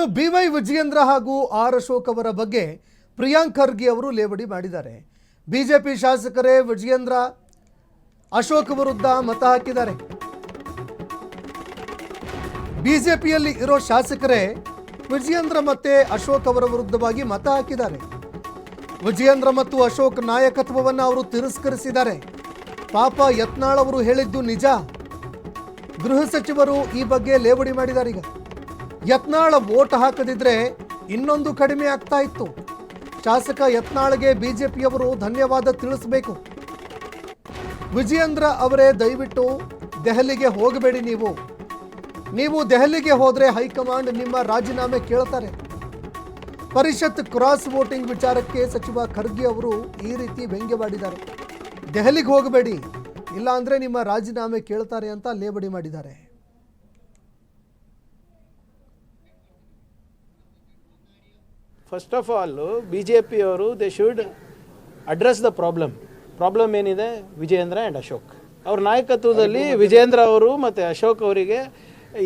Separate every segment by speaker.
Speaker 1: ಇನ್ನು BY ವಿಜಯೇಂದ್ರ ಹಾಗೂ R Ashok ಅವರ ಬಗ್ಗೆ ಪ್ರಿಯಾಂಕ್ ಖರ್ಗೆ ಅವರು ಲೇವಡಿ ಮಾಡಿದ್ದಾರೆ. ಬಿಜೆಪಿ ಶಾಸಕರೇ ವಿಜಯೇಂದ್ರ ಅಶೋಕ್ ವಿರುದ್ಧ ಮತ ಹಾಕಿದ್ದಾರೆ. ಬಿಜೆಪಿಯಲ್ಲಿ ಇರೋ ಶಾಸಕರೇ ವಿಜಯೇಂದ್ರ ಮತ್ತೆ ಅಶೋಕ್ ಅವರ ವಿರುದ್ಧವಾಗಿ ಮತ ಹಾಕಿದ್ದಾರೆ. ವಿಜಯೇಂದ್ರ ಮತ್ತು ಅಶೋಕ್ ನಾಯಕತ್ವವನ್ನು ಅವರು ತಿರಸ್ಕರಿಸಿದ್ದಾರೆ. ಪಾಪ ಯತ್ನಾಳ್ ಅವರು ಹೇಳಿದ್ದು ನಿಜ. ಗೃಹ ಸಚಿವರು ಈ ಬಗ್ಗೆ ಲೇವಡಿ ಮಾಡಿದ್ದಾರೆ. ಈಗ ಯತ್ನಾಳ್ ವೋಟ್ ಹಾಕದಿದ್ರೆ ಇನ್ನೊಂದು ಕಡಿಮೆ ಆಗ್ತಾ ಇತ್ತು. ಶಾಸಕ ಯತ್ನಾಳ್ಗೆ ಬಿಜೆಪಿಯವರು ಧನ್ಯವಾದ ತಿಳಿಸಬೇಕು. ವಿಜಯೇಂದ್ರ ಅವರೇ ದಯವಿಟ್ಟು ದೆಹಲಿಗೆ ಹೋಗಬೇಡಿ. ನೀವು ದೆಹಲಿಗೆ ಹೋದರೆ ಹೈಕಮಾಂಡ್ ನಿಮ್ಮ ರಾಜೀನಾಮೆ ಕೇಳ್ತಾರೆ. ಪರಿಷತ್ ಕ್ರಾಸ್ ವೋಟಿಂಗ್ ವಿಚಾರಕ್ಕೆ ಸಚಿವ ಖರ್ಗೆ ಅವರು ಈ ರೀತಿ ವ್ಯಂಗ್ಯವಾಡಿದ್ದಾರೆ. ದೆಹಲಿಗೆ ಹೋಗಬೇಡಿ, ಇಲ್ಲ ಅಂದರೆ ನಿಮ್ಮ ರಾಜೀನಾಮೆ ಕೇಳ್ತಾರೆ ಅಂತ ಲೇವಡಿ ಮಾಡಿದ್ದಾರೆ.
Speaker 2: ಫಸ್ಟ್ ಆಫ್ ಆಲ್ ಬಿಜೆಪಿಯವರು they should address the problem ಏನಿದೆ ವಿಜಯೇಂದ್ರ ಆ್ಯಂಡ್ ಅಶೋಕ್ ಅವ್ರ ನಾಯಕತ್ವದಲ್ಲಿ. ವಿಜಯೇಂದ್ರ ಅವರು ಮತ್ತು ಅಶೋಕ್ ಅವರಿಗೆ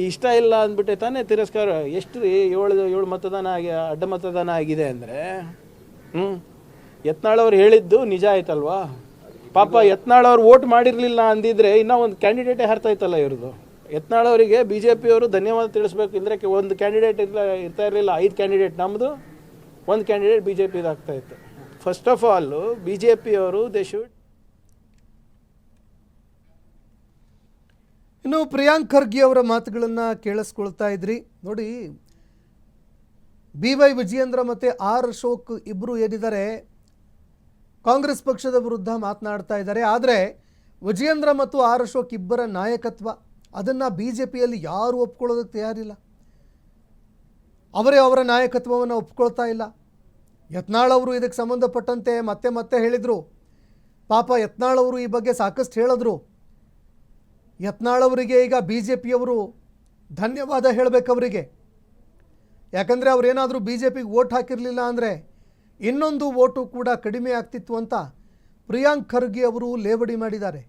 Speaker 2: ಇಷ್ಟ ಇಲ್ಲ ಅಂದ್ಬಿಟ್ಟೆ ತಾನೇ ತಿರಸ್ಕಾರ. ಎಷ್ಟು ಏಳು ಮತದಾನ ಅಡ್ಡ ಮತದಾನ ಆಗಿದೆ ಅಂದರೆ ಯತ್ನಾಳ್ ಅವ್ರು ಹೇಳಿದ್ದು ನಿಜ ಆಯ್ತಲ್ವಾ. ಪಾಪ ಯತ್ನಾಳ್ ಅವ್ರು ವೋಟ್ ಮಾಡಿರಲಿಲ್ಲ ಅಂದಿದ್ರೆ ಇನ್ನೂ ಒಂದು ಕ್ಯಾಂಡಿಡೇಟೇ ಹರ್ತಾ ಇತ್ತಲ್ಲ ಇವ್ರದ್ದು. ಯತ್ನಾಳ್ ಅವರಿಗೆ ಬಿಜೆಪಿಯವರು ಧನ್ಯವಾದ ತಿಳಿಸ್ಬೇಕು. ಇಲ್ಲದ್ರೆ ಒಂದು ಕ್ಯಾಂಡಿಡೇಟ್ ಇರ್ತಾ ಇರಲಿಲ್ಲ, 5 ಕ್ಯಾಂಡಿಡೇಟ್ ನಮ್ಮದು, 1 ಕ್ಯಾಂಡಿಡೇಟ್ ಬಿಜೆಪಿದು ಆಗ್ತಾ ಇತ್ತು. ಫಸ್ಟ್ ಆಫ್ ಆಲ್ ಬಿಜೆಪಿಯವರು ದೇ ಶುಡ್.
Speaker 1: ಇನ್ನು ಪ್ರಿಯಾಂಕ್ ಖರ್ಗೆ ಅವರ ಮಾತುಗಳನ್ನು ಕೇಳಿಸ್ಕೊಳ್ತಾ ಇದ್ರಿ ನೋಡಿ. BY ವಿಜಯೇಂದ್ರ ಮತ್ತು ಆರ್ ಅಶೋಕ್ ಇಬ್ಬರು ಏನಿದ್ದಾರೆ ಕಾಂಗ್ರೆಸ್ ಪಕ್ಷದ ವಿರುದ್ಧ ಮಾತನಾಡ್ತಾ ಇದ್ದಾರೆ. ಆದರೆ ವಿಜಯೇಂದ್ರ ಮತ್ತು ಆರ್ ಅಶೋಕ್ ಇಬ್ಬರ ನಾಯಕತ್ವ ಅದನ್ನು ಬಿಜೆಪಿಯಲ್ಲಿ ಯಾರು ಒಪ್ಕೊಳ್ಳೋದಕ್ಕೆ ತಯಾರಿಲ್ಲ. ಅವರ ನಾಯಕತ್ವವನ್ನು ಒಪ್ಕೊಳ್ತಾ ಇಲ್ಲ. ಯತ್ನಾಳ್ ಅವರು ಇದಕ್ಕೆ ಸಂಬಂಧಪಟ್ಟಂತೆ ಮತ್ತೆ ಹೇಳಿದರು. ಪಾಪ ಯತ್ನಾಳ್ ಅವರು ಈ ಬಗ್ಗೆ ಸಾಕಷ್ಟು ಹೇಳಿದ್ರು. ಯತ್ನಾಳ್ ಅವರಿಗೆ ಈಗ ಬಿಜೆಪಿಯವರು ಧನ್ಯವಾದ ಹೇಳಬೇಕು ಅವರಿಗೆ. ಯಾಕಂದರೆ ಅವರೇನಾದರೂ ಬಿಜೆಪಿಗೆ ವೋಟ್ ಹಾಕಿರಲಿಲ್ಲ ಅಂದರೆ ಇನ್ನೊಂದು ವೋಟು ಕೂಡ ಕಡಿಮೆ ಆಗ್ತಿತ್ತು ಅಂತ ಪ್ರಿಯಾಂಕ್ ಖರ್ಗೆ ಅವರು ಲೇವಡಿ ಮಾಡಿದ್ದಾರೆ.